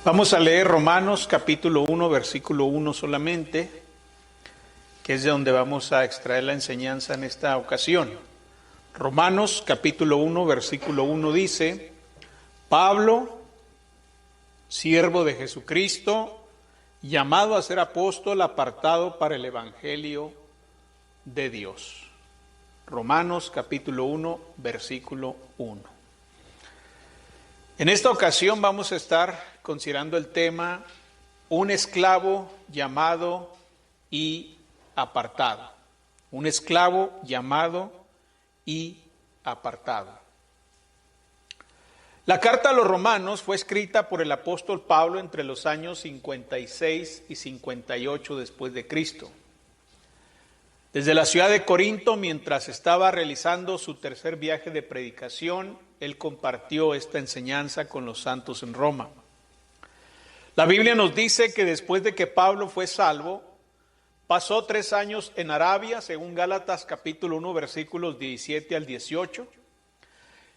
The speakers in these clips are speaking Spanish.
Vamos a leer Romanos capítulo 1, versículo 1 solamente, que es de donde vamos a extraer la enseñanza en esta ocasión. Romanos capítulo 1, versículo 1 dice: Pablo, siervo de Jesucristo, llamado a ser apóstol, apartado para el evangelio de Dios. Romanos capítulo 1, versículo 1. En esta ocasión vamos a estar considerando el tema un esclavo llamado y apartado. Un esclavo llamado y apartado. La carta a los romanos fue escrita por el apóstol Pablo entre los años 56 y 58 después de Cristo. Desde la ciudad de Corinto, mientras estaba realizando su tercer viaje de predicación, él compartió esta enseñanza con los santos en Roma. La Biblia nos dice que después de que Pablo fue salvo, pasó 3 años en Arabia, según Gálatas capítulo 1, versículos 17 al 18.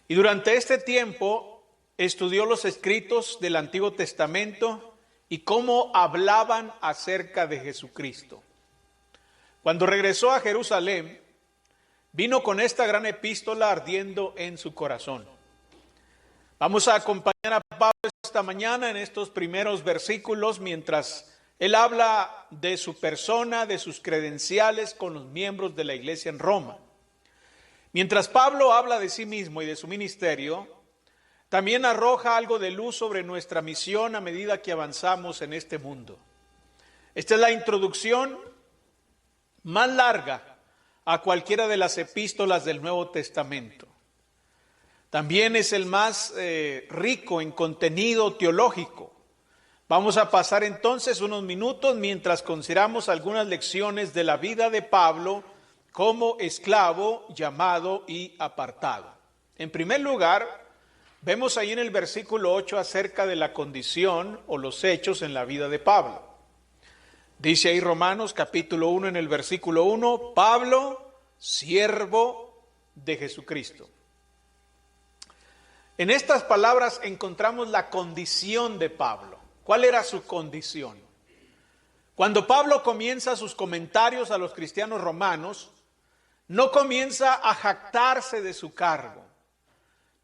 Y durante este tiempo estudió los escritos del Antiguo Testamento y cómo hablaban acerca de Jesucristo. Cuando regresó a Jerusalén, vino con esta gran epístola ardiendo en su corazón. Vamos a acompañar a Pablo esta mañana en estos primeros versículos mientras él habla de su persona, de sus credenciales con los miembros de la iglesia en Roma. Mientras Pablo habla de sí mismo y de su ministerio, también arroja algo de luz sobre nuestra misión a medida que avanzamos en este mundo. Esta es la introducción más larga a cualquiera de las epístolas del Nuevo Testamento. También es el más rico en contenido teológico. Vamos a pasar entonces unos minutos mientras consideramos algunas lecciones de la vida de Pablo como esclavo, llamado y apartado. En primer lugar, vemos ahí en el versículo 8 acerca de la condición o los hechos en la vida de Pablo. Dice ahí Romanos capítulo 1 en el versículo 1, Pablo, siervo de Jesucristo. En estas palabras encontramos la condición de Pablo. ¿Cuál era su condición? Cuando Pablo comienza sus comentarios a los cristianos romanos, no comienza a jactarse de su cargo.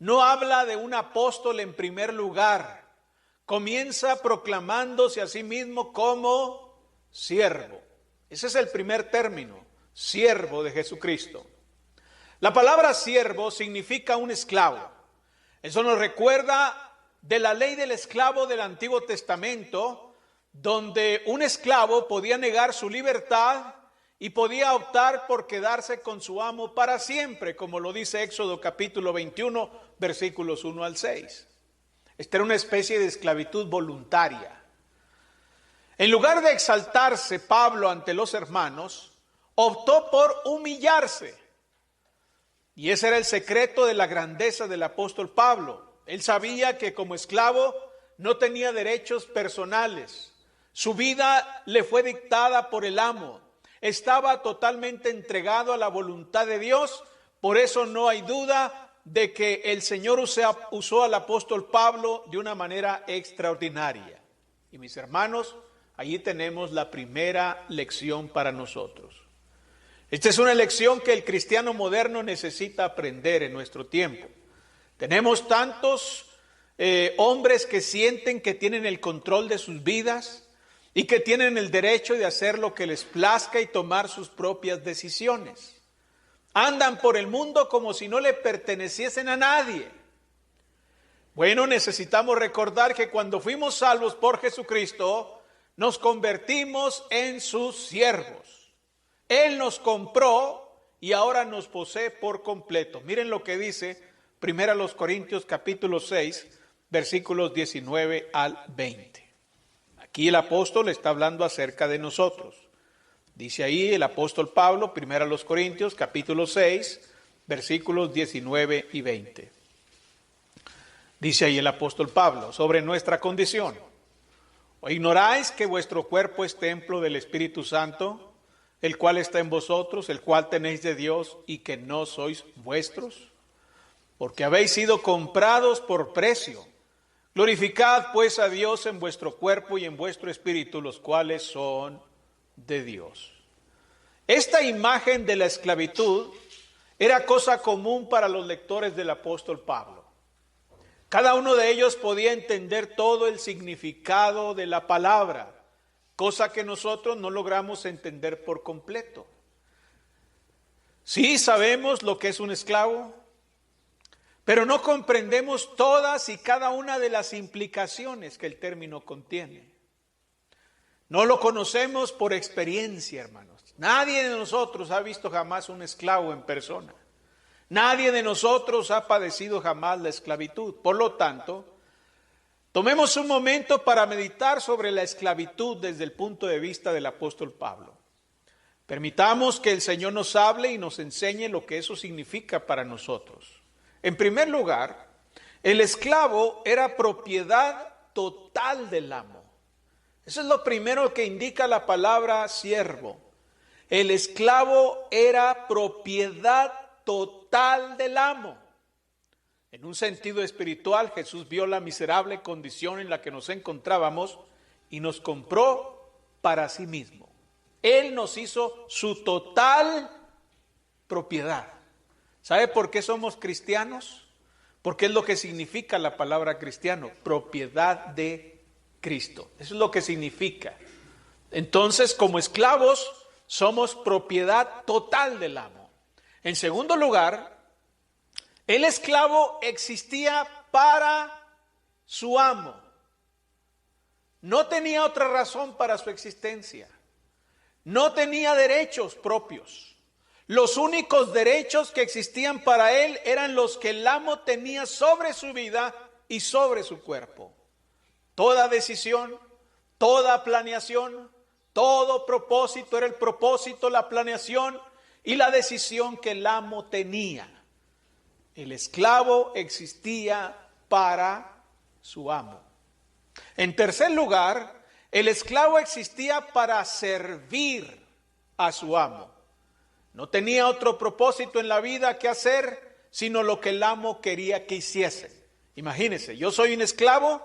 No habla de un apóstol en primer lugar. Comienza proclamándose a sí mismo como siervo. Ese es el primer término, siervo de Jesucristo. La palabra siervo significa un esclavo. Eso nos recuerda de la ley del esclavo del Antiguo Testamento, donde un esclavo podía negar su libertad y podía optar por quedarse con su amo para siempre, como lo dice Éxodo capítulo 21, versículos 1 al 6. Esta era una especie de esclavitud voluntaria. En lugar de exaltarse Pablo ante los hermanos, optó por humillarse. Y ese era el secreto de la grandeza del apóstol Pablo. Él sabía que como esclavo no tenía derechos personales. Su vida le fue dictada por el amo. Estaba totalmente entregado a la voluntad de Dios. Por eso no hay duda de que el Señor usó al apóstol Pablo de una manera extraordinaria. Y mis hermanos, allí tenemos la primera lección para nosotros. Esta es una lección que el cristiano moderno necesita aprender en nuestro tiempo. Tenemos tantos hombres que sienten que tienen el control de sus vidas y que tienen el derecho de hacer lo que les plazca y tomar sus propias decisiones. Andan por el mundo como si no le perteneciesen a nadie. Bueno, necesitamos recordar que cuando fuimos salvos por Jesucristo, nos convertimos en sus siervos. Él nos compró y ahora nos posee por completo. Miren lo que dice 1 Corintios capítulo 6, versículos 19 al 20. Aquí el apóstol está hablando acerca de nosotros. Dice ahí el apóstol Pablo, 1 Corintios capítulo 6, versículos 19 y 20. Dice ahí el apóstol Pablo sobre nuestra condición. ¿O ignoráis que vuestro cuerpo es templo del Espíritu Santo, el cual está en vosotros, el cual tenéis de Dios y que no sois vuestros? Porque habéis sido comprados por precio. Glorificad pues a Dios en vuestro cuerpo y en vuestro espíritu, los cuales son de Dios. Esta imagen de la esclavitud era cosa común para los lectores del apóstol Pablo. Cada uno de ellos podía entender todo el significado de la palabra, cosa que nosotros no logramos entender por completo. Sí sabemos lo que es un esclavo, pero no comprendemos todas y cada una de las implicaciones que el término contiene. No lo conocemos por experiencia, hermanos. Nadie de nosotros ha visto jamás un esclavo en persona. Nadie de nosotros ha padecido jamás la esclavitud. Por lo tanto, tomemos un momento para meditar sobre la esclavitud desde el punto de vista del apóstol Pablo. Permitamos que el Señor nos hable y nos enseñe lo que eso significa para nosotros. En primer lugar, el esclavo era propiedad total del amo. Eso es lo primero que indica la palabra siervo. El esclavo era propiedad total del amo. En un sentido espiritual, Jesús vio la miserable condición en la que nos encontrábamos y nos compró para sí mismo. Él nos hizo su total propiedad. ¿Sabe por qué somos cristianos? Porque es lo que significa la palabra cristiano, propiedad de Cristo. Eso es lo que significa. Entonces, como esclavos, somos propiedad total del amo. En segundo lugar, el esclavo existía para su amo. No tenía otra razón para su existencia. No tenía derechos propios. Los únicos derechos que existían para él eran los que el amo tenía sobre su vida y sobre su cuerpo. Toda decisión, toda planeación, todo propósito era el propósito, la planeación y la decisión que el amo tenía. El esclavo existía para su amo. En tercer lugar, el esclavo existía para servir a su amo. No tenía otro propósito en la vida que hacer, sino lo que el amo quería que hiciese. Imagínense, yo soy un esclavo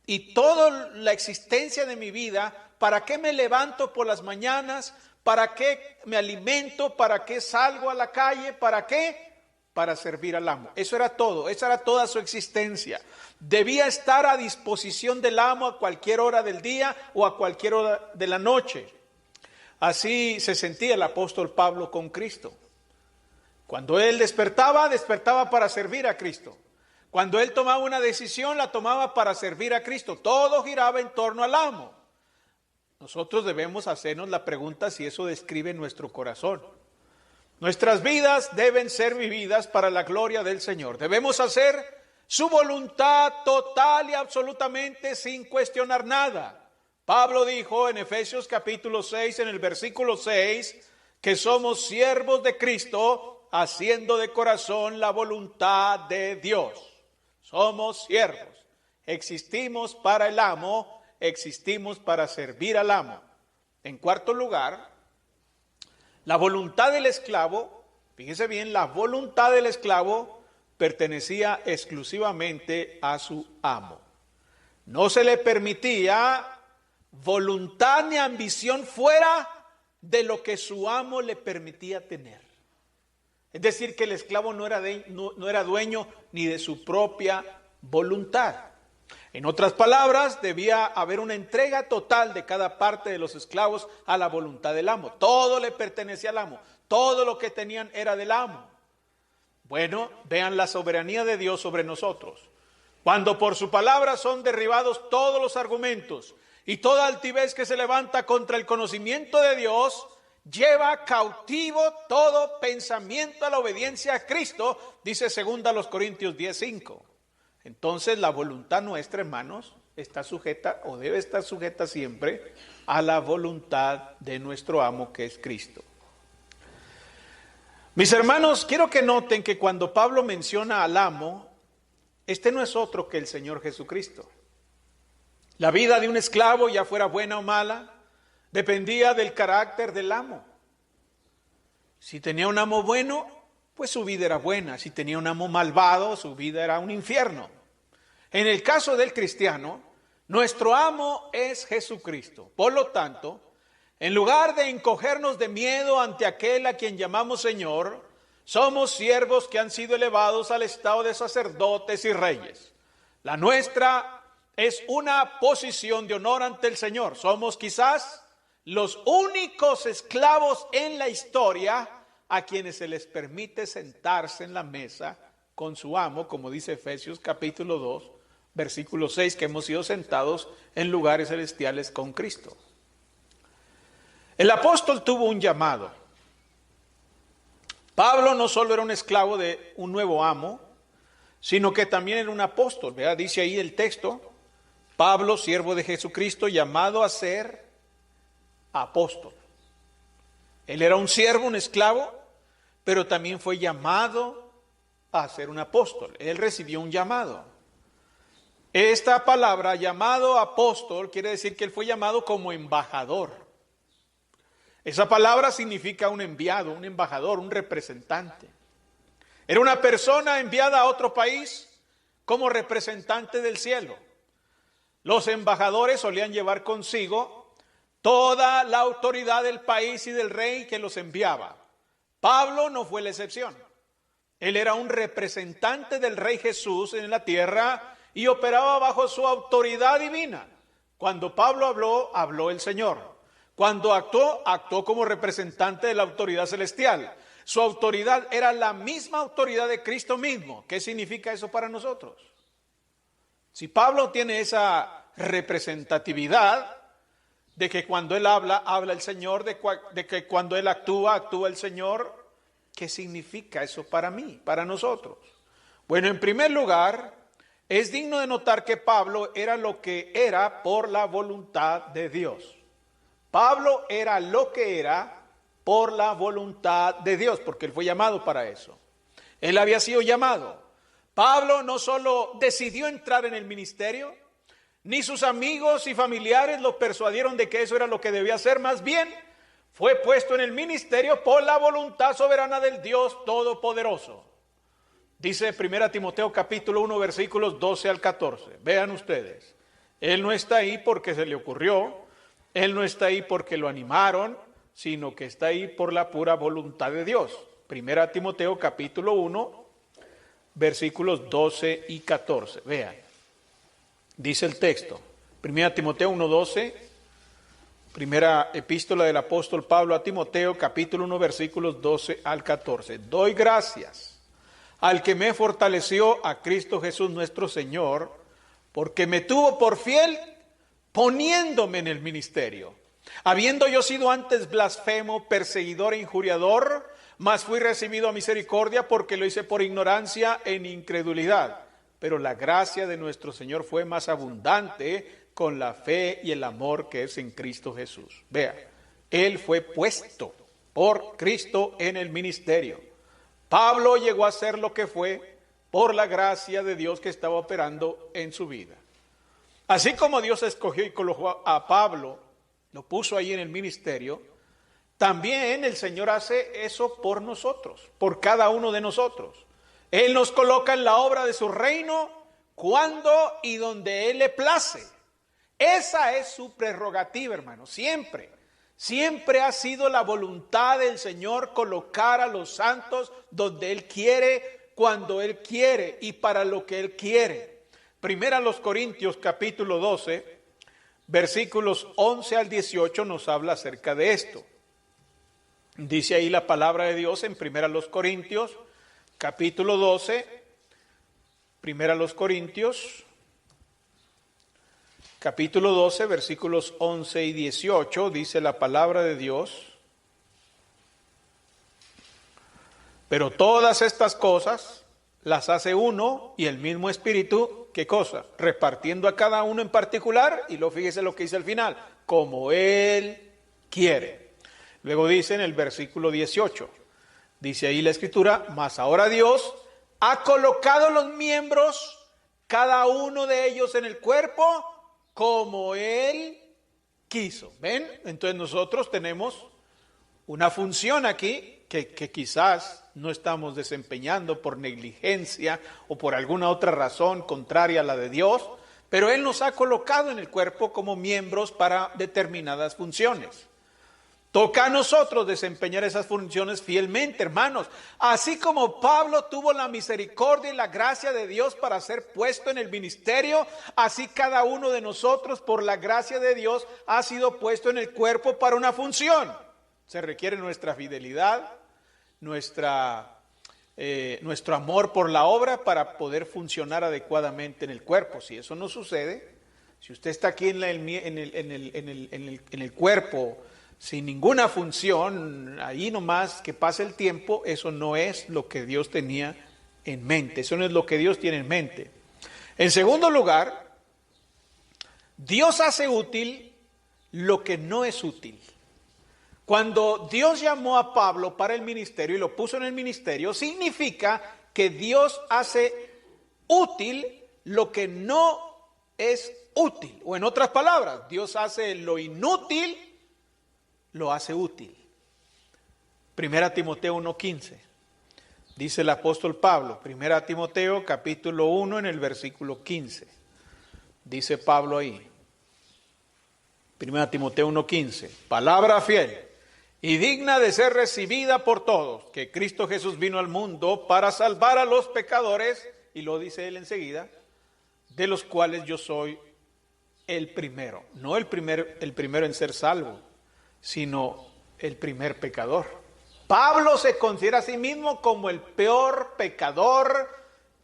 y toda la existencia de mi vida, ¿para qué me levanto por las mañanas? ¿Para qué me alimento? ¿Para qué salgo a la calle? ¿Para qué? Para servir al amo. Eso era todo, esa era toda su existencia. Debía estar a disposición del amo a cualquier hora del día o a cualquier hora de la noche. Así se sentía el apóstol Pablo con Cristo. Cuando él despertaba, despertaba para servir a Cristo. Cuando él tomaba una decisión, la tomaba para servir a Cristo. Todo giraba en torno al amo. Nosotros debemos hacernos la pregunta si eso describe nuestro corazón. Nuestras vidas deben ser vividas para la gloria del Señor. Debemos hacer su voluntad total y absolutamente sin cuestionar nada. Pablo dijo en Efesios capítulo 6, en el versículo 6, que somos siervos de Cristo, haciendo de corazón la voluntad de Dios. Somos siervos. Existimos para el amo, existimos para servir al amo. En cuarto lugar, la voluntad del esclavo, fíjese bien, la voluntad del esclavo pertenecía exclusivamente a su amo. No se le permitía voluntad ni ambición fuera de lo que su amo le permitía tener. Es decir, que el esclavo no era dueño ni de su propia voluntad. En otras palabras, debía haber una entrega total de cada parte de los esclavos a la voluntad del amo. Todo le pertenecía al amo. Todo lo que tenían era del amo. Bueno, vean la soberanía de Dios sobre nosotros. Cuando por su palabra son derribados todos los argumentos y toda altivez que se levanta contra el conocimiento de Dios, lleva cautivo todo pensamiento a la obediencia a Cristo, dice 2 Corintios 10:5. Entonces la voluntad nuestra, hermanos, está sujeta o debe estar sujeta siempre a la voluntad de nuestro amo, que es Cristo. Mis hermanos, quiero que noten que cuando Pablo menciona al amo, este no es otro que el Señor Jesucristo. La vida de un esclavo, ya fuera buena o mala, dependía del carácter del amo. Si tenía un amo bueno, pues su vida era buena. Si tenía un amo malvado, su vida era un infierno. En el caso del cristiano, nuestro amo es Jesucristo. Por lo tanto, en lugar de encogernos de miedo ante aquel a quien llamamos Señor, somos siervos que han sido elevados al estado de sacerdotes y reyes. La nuestra es una posición de honor ante el Señor. Somos quizás los únicos esclavos en la historia a quienes se les permite sentarse en la mesa con su amo, como dice Efesios capítulo 2, versículo 6, que hemos sido sentados en lugares celestiales con Cristo. El apóstol tuvo un llamado. Pablo no solo era un esclavo de un nuevo amo, sino que también era un apóstol. ¿Verdad? Dice ahí el texto, Pablo, siervo de Jesucristo, llamado a ser apóstol. Él era un siervo, un esclavo, pero también fue llamado a ser un apóstol. Él recibió un llamado. Esta palabra, llamado apóstol, quiere decir que él fue llamado como embajador. Esa palabra significa un enviado, un embajador, un representante. Era una persona enviada a otro país como representante del cielo. Los embajadores solían llevar consigo toda la autoridad del país y del rey que los enviaba. Pablo no fue la excepción. Él era un representante del Rey Jesús en la tierra y operaba bajo su autoridad divina. Cuando Pablo habló, habló el Señor. Cuando actuó, actuó como representante de la autoridad celestial. Su autoridad era la misma autoridad de Cristo mismo. ¿Qué significa eso para nosotros? Si Pablo tiene esa representatividad de que cuando él habla, habla el Señor, de que cuando él actúa, actúa el Señor, ¿qué significa eso para mí, para nosotros? Bueno, en primer lugar, es digno de notar que Pablo era lo que era por la voluntad de Dios. Pablo era lo que era por la voluntad de Dios, porque él fue llamado para eso. Él había sido llamado. Pablo no solo decidió entrar en el ministerio, ni sus amigos y familiares lo persuadieron de que eso era lo que debía hacer, más bien fue puesto en el ministerio por la voluntad soberana del Dios Todopoderoso. Dice 1 Timoteo capítulo 1 versículos 12 al 14. Vean ustedes, él no está ahí porque se le ocurrió, él no está ahí porque lo animaron, sino que está ahí por la pura voluntad de Dios. 1 Timoteo capítulo 1 versículos 12 y 14. Vean, dice el texto, 1 Timoteo 1:12, primera epístola del apóstol Pablo a Timoteo, capítulo 1, versículos 12 al 14. Doy gracias al que me fortaleció, a Cristo Jesús nuestro Señor, porque me tuvo por fiel poniéndome en el ministerio. Habiendo yo sido antes blasfemo, perseguidor e injuriador, mas fui recibido a misericordia porque lo hice por ignorancia en incredulidad. Pero la gracia de nuestro Señor fue más abundante con la fe y el amor que es en Cristo Jesús. Vea, él fue puesto por Cristo en el ministerio. Pablo llegó a ser lo que fue por la gracia de Dios que estaba operando en su vida. Así como Dios escogió y colocó a Pablo, lo puso ahí en el ministerio, también el Señor hace eso por nosotros, por cada uno de nosotros. Él nos coloca en la obra de su reino cuando y donde Él le place. Esa es su prerrogativa, hermano, siempre. Siempre ha sido la voluntad del Señor colocar a los santos donde Él quiere, cuando Él quiere y para lo que Él quiere. Primera a los Corintios capítulo 12, versículos 11 al 18 nos habla acerca de esto. Dice ahí la palabra de Dios en Primera a los Corintios capítulo 12, Primera a los Corintios capítulo 12, versículos 11 y 18, dice la palabra de Dios. Pero todas estas cosas las hace uno y el mismo Espíritu, ¿qué cosa? Repartiendo a cada uno en particular, y luego fíjese lo que dice al final, como Él quiere. Luego dice en el versículo 18, dice ahí la Escritura, mas ahora Dios ha colocado los miembros, cada uno de ellos en el cuerpo, como Él quiso. ¿Ven? Entonces nosotros tenemos una función aquí que quizás no estamos desempeñando por negligencia o por alguna otra razón contraria a la de Dios, pero Él nos ha colocado en el cuerpo como miembros para determinadas funciones. Toca a nosotros desempeñar esas funciones fielmente, hermanos. Así como Pablo tuvo la misericordia y la gracia de Dios para ser puesto en el ministerio, así cada uno de nosotros, por la gracia de Dios, ha sido puesto en el cuerpo para una función. Se requiere nuestra fidelidad, nuestro amor por la obra para poder funcionar adecuadamente en el cuerpo. Si eso no sucede, si usted está aquí en el cuerpo sin ninguna función, ahí nomás que pase el tiempo, eso no es lo que Dios tenía en mente, eso no es lo que Dios tiene en mente. En segundo lugar, Dios hace útil lo que no es útil. Cuando Dios llamó a Pablo para el ministerio y lo puso en el ministerio, significa que Dios hace útil lo que no es útil. O en otras palabras, Dios hace lo inútil, lo hace útil. 1 Timoteo 1:15. Dice el apóstol Pablo, 1 Timoteo capítulo 1 en el versículo 15. Dice Pablo ahí, 1 Timoteo 1:15, palabra fiel y digna de ser recibida por todos, que Cristo Jesús vino al mundo para salvar a los pecadores, y lo dice él enseguida, de los cuales yo soy el primero. No el primero en ser salvo, sino el primer pecador. Pablo se considera a sí mismo como el peor pecador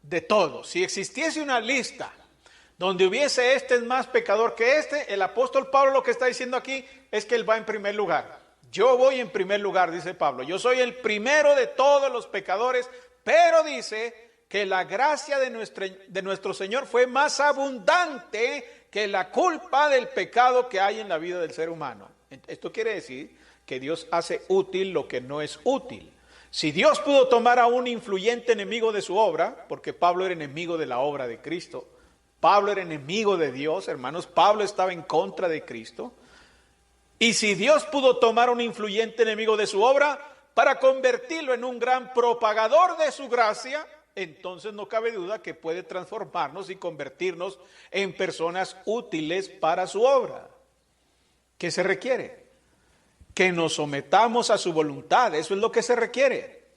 de todos. Si existiese una lista donde hubiese este es más pecador que este, el apóstol Pablo lo que está diciendo aquí es que él va en primer lugar. Yo voy en primer lugar, dice Pablo. Yo soy el primero de todos los pecadores, pero dice que la gracia de nuestro Señor fue más abundante que la culpa del pecado que hay en la vida del ser humano. Esto quiere decir que Dios hace útil lo que no es útil. Si Dios pudo tomar a un influyente enemigo de su obra, porque Pablo era enemigo de la obra de Cristo, Pablo era enemigo de Dios, hermanos, Pablo estaba en contra de Cristo, y si Dios pudo tomar a un influyente enemigo de su obra para convertirlo en un gran propagador de su gracia, entonces no cabe duda que puede transformarnos y convertirnos en personas útiles para su obra. ¿Qué se requiere? Que nos sometamos a su voluntad, eso es lo que se requiere.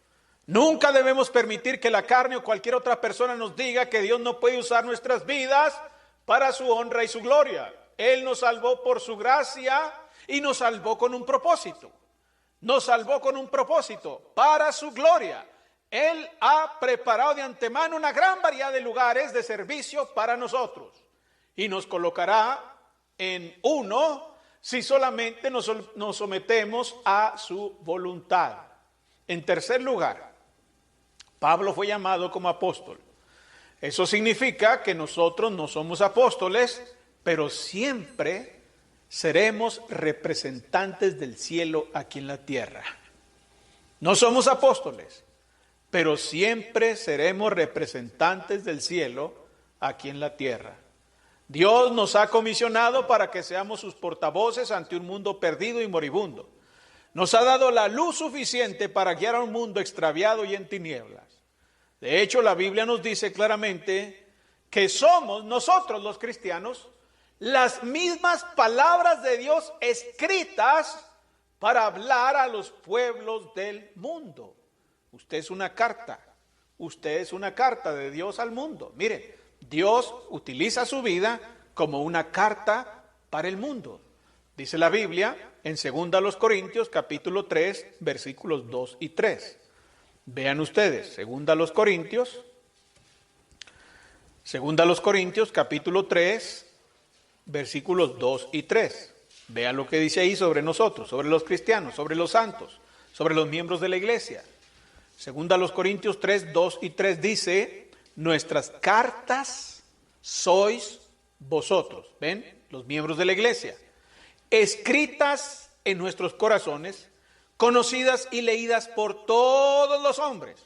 Nunca debemos permitir que la carne o cualquier otra persona nos diga que Dios no puede usar nuestras vidas para su honra y su gloria. Él nos salvó por su gracia y nos salvó con un propósito. Nos salvó con un propósito para su gloria. Él ha preparado de antemano una gran variedad de lugares de servicio para nosotros y nos colocará en uno si solamente nos sometemos a su voluntad. En tercer lugar, Pablo fue llamado como apóstol. Eso significa que nosotros no somos apóstoles, pero siempre seremos representantes del cielo aquí en la tierra. No somos apóstoles, pero siempre seremos representantes del cielo aquí en la tierra. Dios nos ha comisionado para que seamos sus portavoces ante un mundo perdido y moribundo. Nos ha dado la luz suficiente para guiar a un mundo extraviado y en tinieblas. De hecho, la Biblia nos dice claramente que somos nosotros los cristianos las mismas palabras de Dios escritas para hablar a los pueblos del mundo. Usted es una carta de Dios al mundo. Mire, Dios utiliza su vida como una carta para el mundo. Dice la Biblia en 2 Corintios capítulo 3, versículos 2 y 3. Vean ustedes, 2 Corintios capítulo 3, versículos 2 y 3. Vean lo que dice ahí sobre nosotros, sobre los cristianos, sobre los santos, sobre los miembros de la iglesia. 2 Corintios 3, 2 y 3 dice, nuestras cartas sois vosotros, ¿ven? Los miembros de la iglesia, escritas en nuestros corazones, conocidas y leídas por todos los hombres,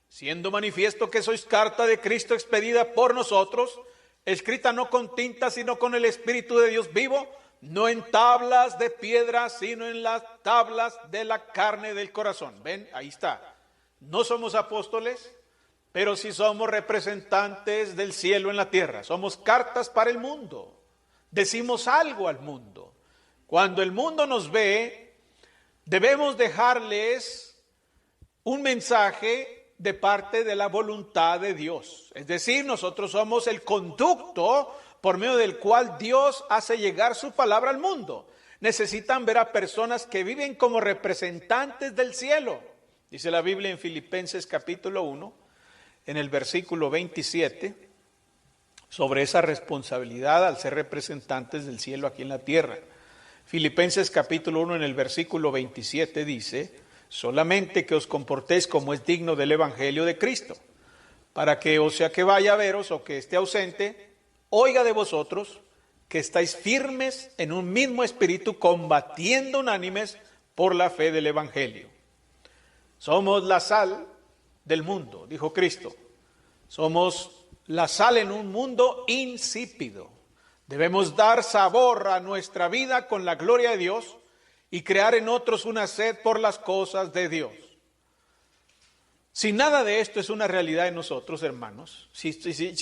siendo manifiesto que sois carta de Cristo expedida por nosotros, escrita no con tinta, sino con el Espíritu de Dios vivo, no en tablas de piedra, sino en las tablas de la carne del corazón. ¿Ven? Ahí está. No somos apóstoles, pero sí somos representantes del cielo en la tierra. Somos cartas para el mundo. Decimos algo al mundo. Cuando el mundo nos ve, debemos dejarles un mensaje de parte de la voluntad de Dios. Es decir, nosotros somos el conducto por medio del cual Dios hace llegar su palabra al mundo. Necesitan ver a personas que viven como representantes del cielo. Dice la Biblia en Filipenses capítulo 1, en el versículo 27, sobre esa responsabilidad al ser representantes del cielo aquí en la tierra. Filipenses capítulo 1 en el versículo 27 dice: solamente que os comportéis como es digno del evangelio de Cristo, para que, o sea que vaya a veros o que esté ausente, oiga de vosotros que estáis firmes en un mismo espíritu, combatiendo unánimes por la fe del evangelio. Somos la sal del mundo, dijo Cristo. Somos la sal en un mundo insípido. Debemos dar sabor a nuestra vida con la gloria de Dios y crear en otros una sed por las cosas de Dios. Si nada de esto es una realidad en nosotros, hermanos, si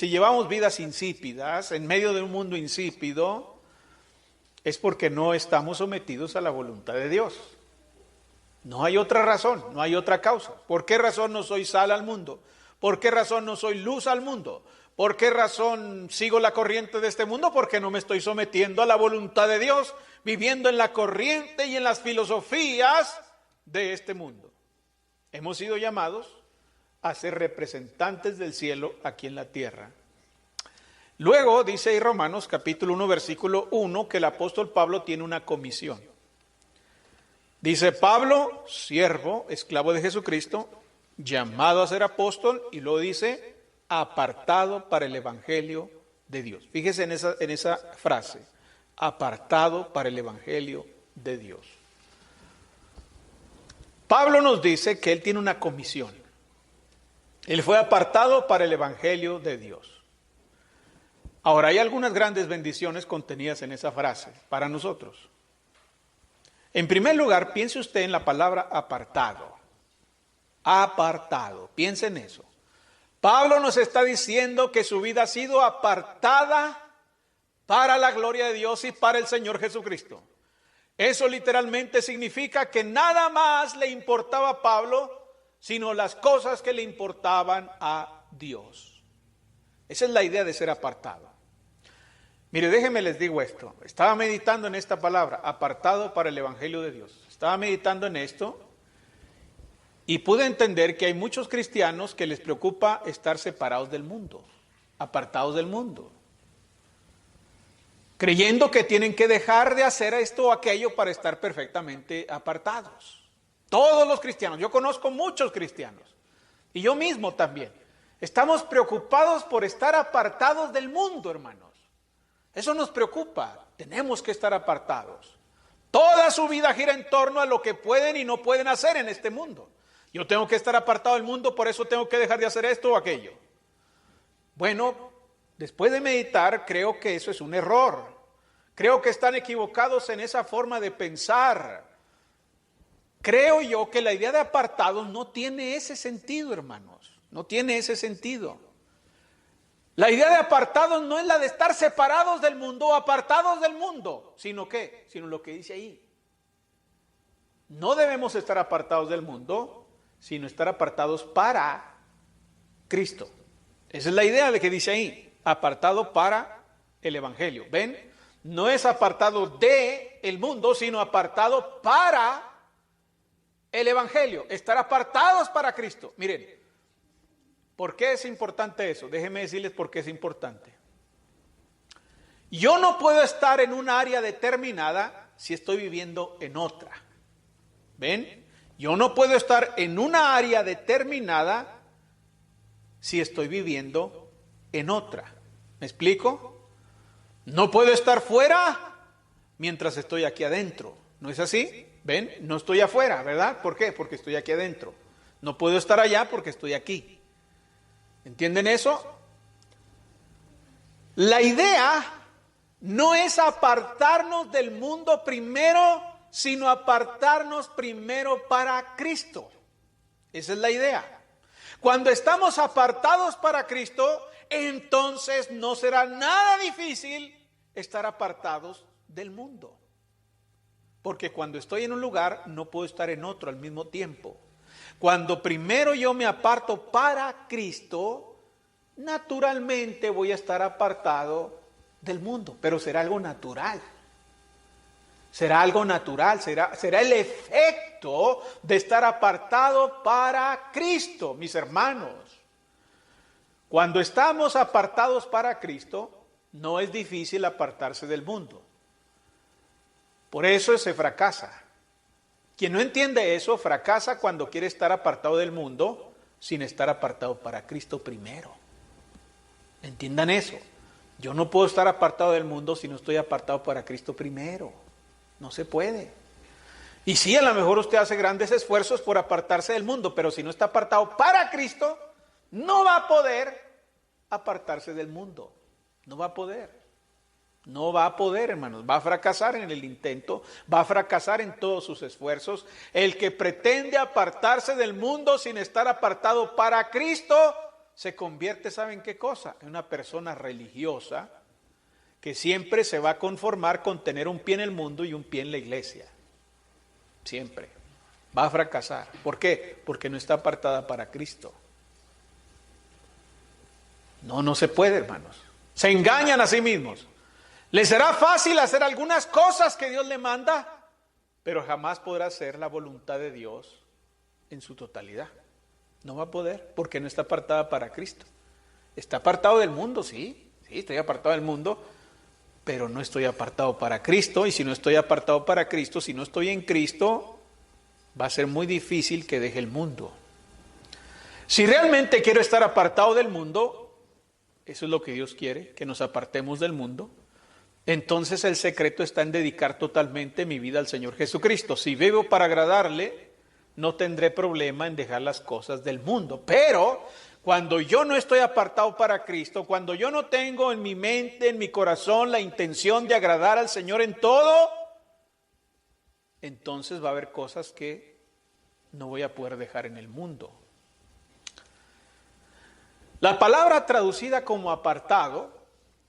llevamos vidas insípidas en medio de un mundo insípido, es porque no estamos sometidos a la voluntad de Dios. No hay otra razón, no hay otra causa. ¿Por qué razón no soy sal al mundo? ¿Por qué razón no soy luz al mundo? ¿Por qué razón sigo la corriente de este mundo? Porque no me estoy sometiendo a la voluntad de Dios, viviendo en la corriente y en las filosofías de este mundo. Hemos sido llamados a ser representantes del cielo aquí en la tierra. Luego dice en Romanos capítulo 1 versículo 1 que el apóstol Pablo tiene una comisión. Dice: Pablo, siervo, esclavo de Jesucristo, llamado a ser apóstol, y luego dice: apartado para el evangelio de Dios. Fíjese en esa frase: apartado para el evangelio de Dios. Pablo nos dice que él tiene una comisión. Él fue apartado para el evangelio de Dios. Ahora, hay algunas grandes bendiciones contenidas en esa frase para nosotros. En primer lugar, piense usted en la palabra apartado. Apartado, piense en eso. Pablo nos está diciendo que su vida ha sido apartada para la gloria de Dios y para el Señor Jesucristo. Eso literalmente significa que nada más le importaba a Pablo, sino las cosas que le importaban a Dios. Esa es la idea de ser apartado. Mire, déjenme les digo esto. Estaba meditando en esta palabra, apartado para el evangelio de Dios. Estaba meditando en esto y pude entender que hay muchos cristianos que les preocupa estar separados del mundo, apartados del mundo, creyendo que tienen que dejar de hacer esto o aquello para estar perfectamente apartados. Todos los cristianos, yo conozco muchos cristianos, y yo mismo también, estamos preocupados por estar apartados del mundo, hermanos. Eso nos preocupa, tenemos que estar apartados. Toda su vida gira en torno a lo que pueden y no pueden hacer en este mundo. Yo tengo que estar apartado del mundo, por eso tengo que dejar de hacer esto o aquello. Bueno, después de meditar, creo que eso es un error. Creo que están equivocados en esa forma de pensar. Creo yo que la idea de apartados no tiene ese sentido, hermanos. No tiene ese sentido. La idea de apartados no es la de estar separados del mundo o apartados del mundo, sino ¿qué? Sino lo que dice ahí. No debemos estar apartados del mundo, sino estar apartados para Cristo. Esa es la idea de que dice ahí, apartado para el evangelio. ¿Ven? No es apartado de el mundo, sino apartado para el evangelio. Estar apartados para Cristo. Miren, ¿por qué es importante eso? Déjenme decirles por qué es importante. Yo no puedo estar en un área determinada si estoy viviendo en otra. ¿Ven? Yo no puedo estar en una área determinada si estoy viviendo en otra. ¿Me explico? No puedo estar fuera mientras estoy aquí adentro. ¿No es así? ¿Ven? No estoy afuera, ¿verdad? ¿Por qué? Porque estoy aquí adentro. No puedo estar allá porque estoy aquí. ¿Entienden eso? La idea no es apartarnos del mundo primero, sino apartarnos primero para Cristo. Esa es la idea. Cuando estamos apartados para Cristo, entonces no será nada difícil estar apartados del mundo. Porque cuando estoy en un lugar, no puedo estar en otro al mismo tiempo. Cuando primero yo me aparto para Cristo, naturalmente voy a estar apartado del mundo, pero será algo natural. Será algo natural, será el efecto de estar apartado para Cristo, mis hermanos. Cuando estamos apartados para Cristo, no es difícil apartarse del mundo. Por eso se fracasa. Quien no entiende eso, fracasa cuando quiere estar apartado del mundo sin estar apartado para Cristo primero. Entiendan eso. Yo no puedo estar apartado del mundo si no estoy apartado para Cristo primero. No se puede. Y sí, a lo mejor usted hace grandes esfuerzos por apartarse del mundo, pero si no está apartado para Cristo, no va a poder apartarse del mundo. No va a poder. No va a poder, hermanos. Va a fracasar en el intento, va a fracasar en todos sus esfuerzos. El que pretende apartarse del mundo sin estar apartado para Cristo, se convierte, ¿saben qué cosa? En una persona religiosa que siempre se va a conformar con tener un pie en el mundo y un pie en la iglesia. Siempre. Va a fracasar. ¿Por qué? Porque no está apartada para Cristo. No se puede, hermanos. Se engañan a sí mismos. Les será fácil hacer algunas cosas que Dios le manda, pero jamás podrá hacer la voluntad de Dios en su totalidad. No va a poder, porque no está apartada para Cristo. Está apartado del mundo, sí, estoy apartado del mundo, pero no estoy apartado para Cristo, y si no estoy apartado para Cristo, si no estoy en Cristo, va a ser muy difícil que deje el mundo. Si realmente quiero estar apartado del mundo, eso es lo que Dios quiere, que nos apartemos del mundo. Entonces el secreto está en dedicar totalmente mi vida al Señor Jesucristo. Si vivo para agradarle, no tendré problema en dejar las cosas del mundo. Pero cuando yo no estoy apartado para Cristo, cuando yo no tengo en mi mente, en mi corazón, la intención de agradar al Señor en todo, entonces va a haber cosas que no voy a poder dejar en el mundo. La palabra traducida como apartado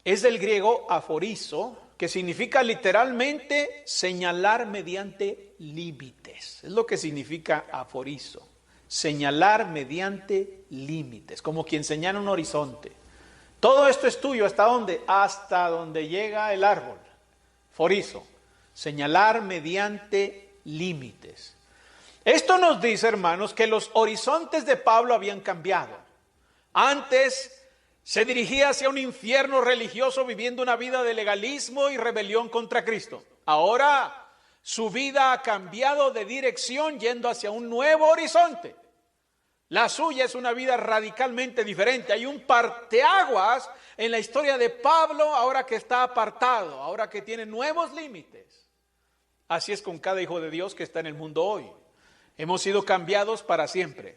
es del griego aforizo, que significa literalmente señalar mediante límites. Es lo que significa aforizo. Señalar mediante límites, como quien señala un horizonte. Todo esto es tuyo, ¿hasta dónde? Hasta donde llega el árbol. Forizo. Señalar mediante límites. Esto nos dice, hermanos, que los horizontes de Pablo habían cambiado. Antes se dirigía hacia un infierno religioso viviendo una vida de legalismo y rebelión contra Cristo. Ahora su vida ha cambiado de dirección yendo hacia un nuevo horizonte. La suya es una vida radicalmente diferente. Hay un parteaguas en la historia de Pablo ahora que está apartado, ahora que tiene nuevos límites. Así es con cada hijo de Dios que está en el mundo hoy. Hemos sido cambiados para siempre.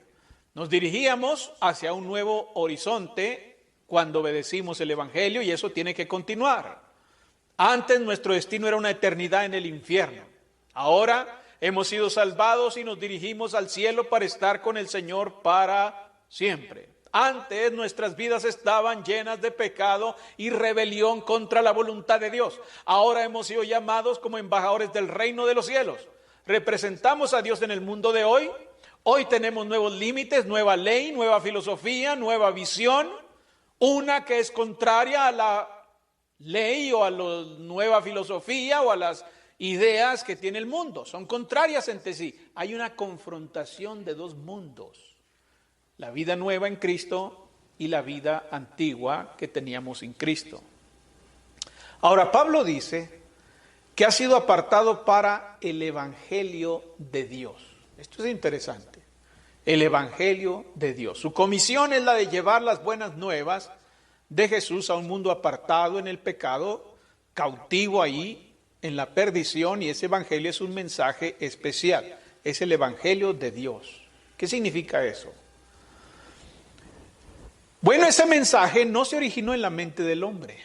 Nos dirigíamos hacia un nuevo horizonte cuando obedecimos el Evangelio, y eso tiene que continuar. Antes nuestro destino era una eternidad en el infierno. Ahora hemos sido salvados y nos dirigimos al cielo para estar con el Señor para siempre. Antes nuestras vidas estaban llenas de pecado y rebelión contra la voluntad de Dios. Ahora hemos sido llamados como embajadores del reino de los cielos. Representamos a Dios en el mundo de hoy. Hoy tenemos nuevos límites, nueva ley, nueva filosofía, nueva visión. Una que es contraria a la ley o a la nueva filosofía o a las ideas que tiene el mundo. Son contrarias entre sí. Hay una confrontación de dos mundos. La vida nueva en Cristo y la vida antigua que teníamos sin Cristo. Ahora Pablo dice que ha sido apartado para el Evangelio de Dios. Esto es interesante. El Evangelio de Dios. Su comisión es la de llevar las buenas nuevas de Jesús a un mundo apartado en el pecado, cautivo ahí en la perdición, y ese Evangelio es un mensaje especial. Es el Evangelio de Dios. ¿Qué significa eso? Bueno, ese mensaje no se originó en la mente del hombre.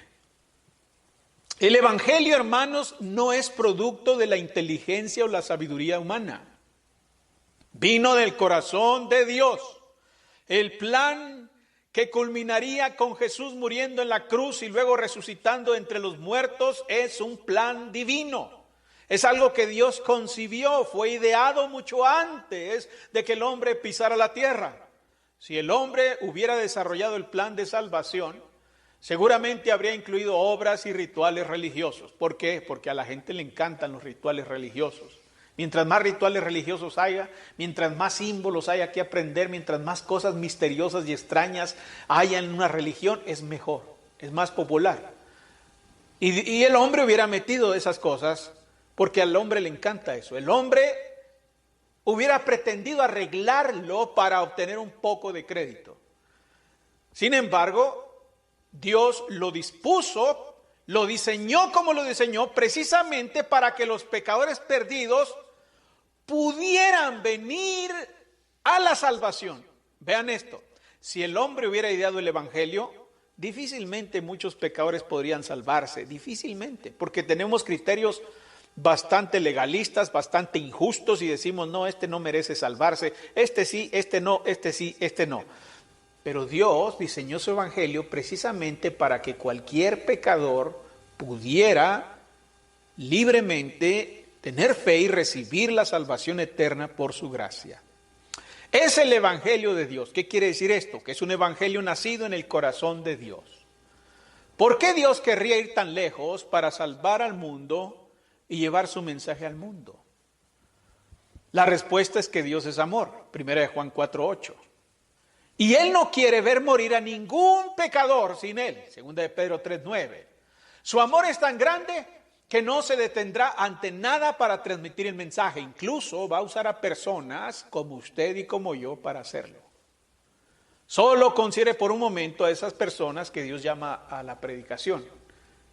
El Evangelio, hermanos, no es producto de la inteligencia o la sabiduría humana. Vino del corazón de Dios. El plan que culminaría con Jesús muriendo en la cruz y luego resucitando entre los muertos es un plan divino. Es algo que Dios concibió, fue ideado mucho antes de que el hombre pisara la tierra. Si el hombre hubiera desarrollado el plan de salvación, seguramente habría incluido obras y rituales religiosos. ¿Por qué? Porque a la gente le encantan los rituales religiosos. Mientras más rituales religiosos haya, mientras más símbolos haya que aprender, mientras más cosas misteriosas y extrañas haya en una religión, es mejor, es más popular. Y el hombre hubiera metido esas cosas porque al hombre le encanta eso. El hombre hubiera pretendido arreglarlo para obtener un poco de crédito. Sin embargo, Dios lo dispuso, lo diseñó como lo diseñó, precisamente para que los pecadores perdidos pudieran venir a la salvación. Vean esto, si el hombre hubiera ideado el Evangelio, difícilmente muchos pecadores podrían salvarse, difícilmente, porque tenemos criterios bastante legalistas, bastante injustos y decimos, no, este no merece salvarse, este sí, este no, este sí, este no. Pero Dios diseñó su Evangelio precisamente para que cualquier pecador pudiera libremente tener fe y recibir la salvación eterna por su gracia. Es el Evangelio de Dios. ¿Qué quiere decir esto? Que es un Evangelio nacido en el corazón de Dios. ¿Por qué Dios querría ir tan lejos para salvar al mundo y llevar su mensaje al mundo? La respuesta es que Dios es amor. 1 Juan 4:8. Y Él no quiere ver morir a ningún pecador sin Él. 2 Pedro 3:9. Su amor es tan grande que no se detendrá ante nada para transmitir el mensaje. Incluso va a usar a personas como usted y como yo para hacerlo. Solo considere por un momento a esas personas que Dios llama a la predicación.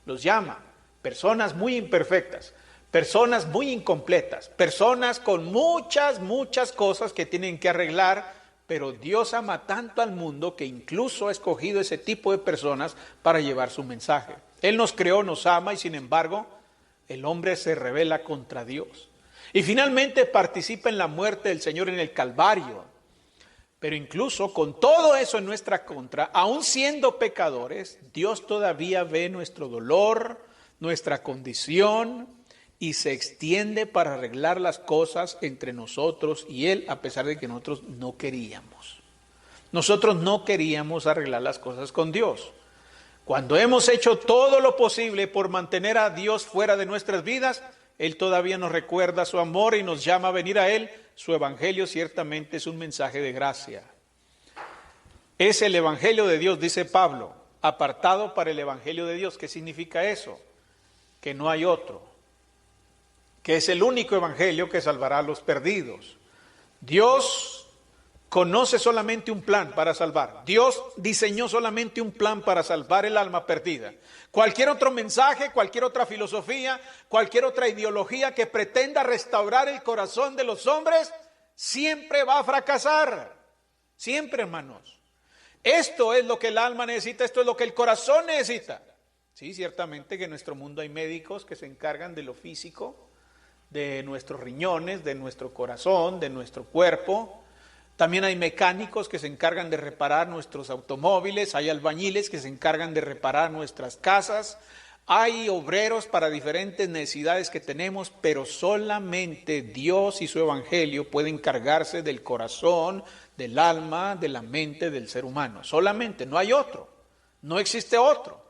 Los llama personas muy imperfectas, personas muy incompletas, personas con muchas cosas que tienen que arreglar, pero Dios ama tanto al mundo que incluso ha escogido ese tipo de personas para llevar su mensaje. Él nos creó, nos ama y sin embargo el hombre se rebela contra Dios. Y finalmente participa en la muerte del Señor en el Calvario. Pero incluso con todo eso en nuestra contra, aun siendo pecadores, Dios todavía ve nuestro dolor, nuestra condición y se extiende para arreglar las cosas entre nosotros y Él, a pesar de que nosotros no queríamos. Nosotros no queríamos arreglar las cosas con Dios. Cuando hemos hecho todo lo posible por mantener a Dios fuera de nuestras vidas, Él todavía nos recuerda su amor y nos llama a venir a Él. Su Evangelio ciertamente es un mensaje de gracia. Es el Evangelio de Dios, dice Pablo, apartado para el Evangelio de Dios. ¿Qué significa eso? Que no hay otro, que es el único Evangelio que salvará a los perdidos. Dios conoce solamente un plan para salvar. Dios diseñó solamente un plan para salvar el alma perdida. Cualquier otro mensaje, cualquier otra filosofía, cualquier otra ideología que pretenda restaurar el corazón de los hombres, siempre va a fracasar. Siempre, hermanos. Esto es lo que el alma necesita, esto es lo que el corazón necesita. Sí, ciertamente que en nuestro mundo hay médicos que se encargan de lo físico, de nuestros riñones, de nuestro corazón, de nuestro cuerpo. También hay mecánicos que se encargan de reparar nuestros automóviles, hay albañiles que se encargan de reparar nuestras casas, hay obreros para diferentes necesidades que tenemos, pero solamente Dios y su Evangelio pueden encargarse del corazón, del alma, de la mente del ser humano. Solamente, no hay otro, no existe otro.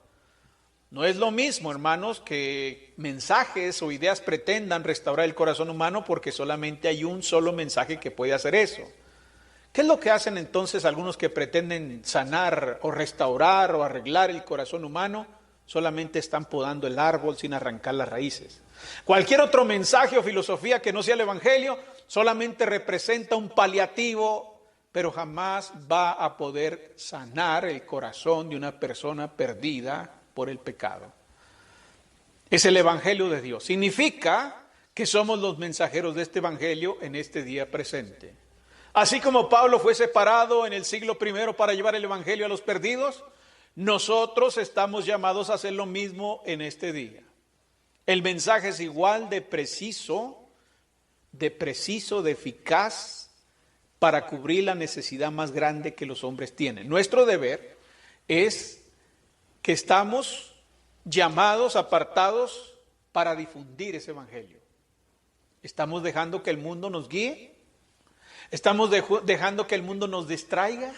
No es lo mismo, hermanos, que mensajes o ideas pretendan restaurar el corazón humano porque solamente hay un solo mensaje que puede hacer eso. ¿Qué es lo que hacen entonces algunos que pretenden sanar o restaurar o arreglar el corazón humano? Solamente están podando el árbol sin arrancar las raíces. Cualquier otro mensaje o filosofía que no sea el Evangelio solamente representa un paliativo, pero jamás va a poder sanar el corazón de una persona perdida por el pecado. Es el Evangelio de Dios. Significa que somos los mensajeros de este Evangelio en este día presente. Así como Pablo fue separado en el siglo I para llevar el Evangelio a los perdidos, nosotros estamos llamados a hacer lo mismo en este día. El mensaje es igual de preciso, de eficaz para cubrir la necesidad más grande que los hombres tienen. Nuestro deber es que estamos llamados, apartados para difundir ese evangelio. ¿Estamos dejando que el mundo nos guíe? ¿Estamos dejando que el mundo nos distraiga?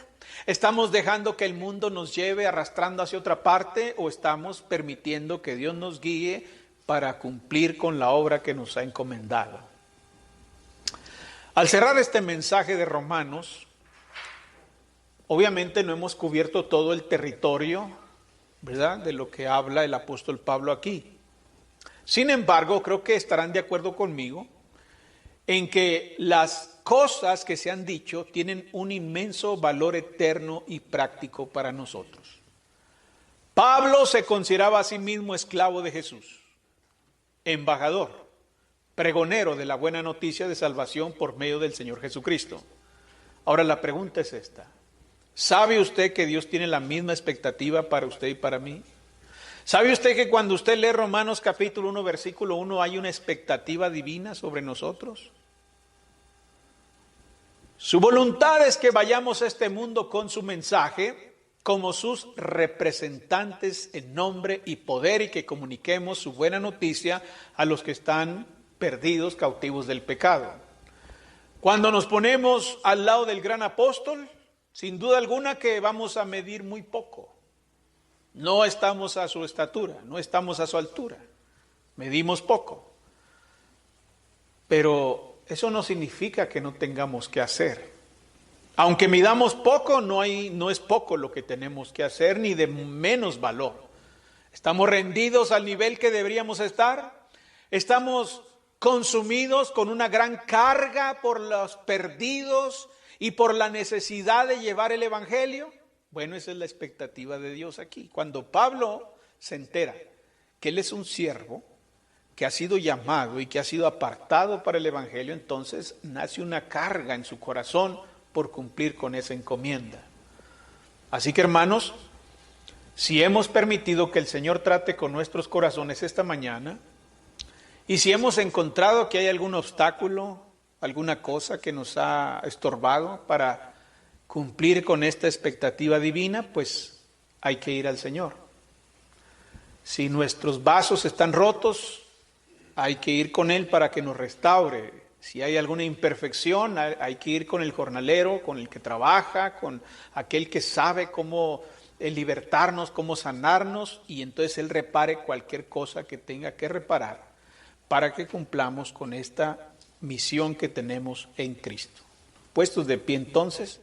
¿Estamos dejando que el mundo nos lleve arrastrando hacia otra parte? ¿O estamos permitiendo que Dios nos guíe para cumplir con la obra que nos ha encomendado? Al cerrar este mensaje de Romanos, obviamente no hemos cubierto todo el territorio, ¿verdad?, de lo que habla el apóstol Pablo aquí. Sin embargo, creo que estarán de acuerdo conmigo en que las cosas que se han dicho tienen un inmenso valor eterno y práctico para nosotros. Pablo se consideraba a sí mismo esclavo de Jesús, embajador, pregonero de la buena noticia de salvación por medio del Señor Jesucristo. Ahora la pregunta es esta: ¿sabe usted que Dios tiene la misma expectativa para usted y para mí? ¿Sabe usted que cuando usted lee Romanos capítulo 1, versículo 1, hay una expectativa divina sobre nosotros? Su voluntad es que vayamos a este mundo con su mensaje, como sus representantes en nombre y poder, y que comuniquemos su buena noticia a los que están perdidos, cautivos del pecado. Cuando nos ponemos al lado del gran apóstol, sin duda alguna que vamos a medir muy poco. No estamos a su estatura, no estamos a su altura, medimos poco. Pero eso no significa que no tengamos que hacer. Aunque midamos poco, no es poco lo que tenemos que hacer, ni de menos valor. ¿Estamos rendidos al nivel que deberíamos estar? ¿Estamos consumidos con una gran carga por los perdidos y por la necesidad de llevar el evangelio? Bueno, esa es la expectativa de Dios aquí. Cuando Pablo se entera que él es un siervo, que ha sido llamado y que ha sido apartado para el evangelio, entonces nace una carga en su corazón por cumplir con esa encomienda. Así que, hermanos, si hemos permitido que el Señor trate con nuestros corazones esta mañana, y si hemos encontrado que hay algún obstáculo, alguna cosa que nos ha estorbado para cumplir con esta expectativa divina, pues hay que ir al Señor. Si nuestros vasos están rotos, hay que ir con Él para que nos restaure. Si hay alguna imperfección, hay que ir con el jornalero, con el que trabaja, con aquel que sabe cómo libertarnos, cómo sanarnos, y entonces Él repare cualquier cosa que tenga que reparar para que cumplamos con esta misión que tenemos en Cristo. Puestos de pie entonces.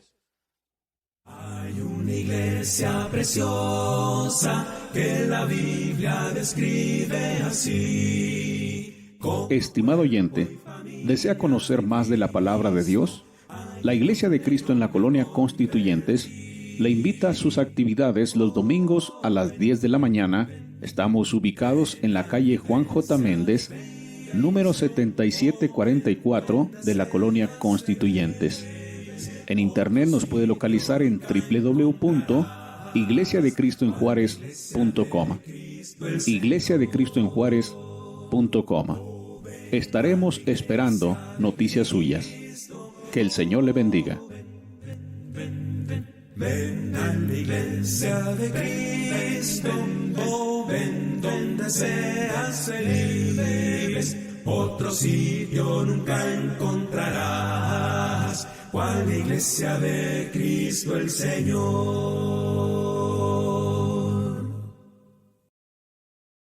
Hay una iglesia preciosa que la Biblia describe así. Estimado oyente, ¿desea conocer más de la palabra de Dios? La Iglesia de Cristo en la Colonia Constituyentes le invita a sus actividades los domingos a las 10 de la mañana. Estamos ubicados en la calle Juan J. Méndez, número 7744 de la Colonia Constituyentes. En internet nos puede localizar en www.iglesiadecristoenjuarez.com. iglesiadecristoenjuarez.com. Estaremos esperando noticias suyas. Que el Señor le bendiga. Ven a la iglesia de Cristo, ven donde seas feliz. Otro sitio nunca encontrarás, cual la iglesia de Cristo el Señor.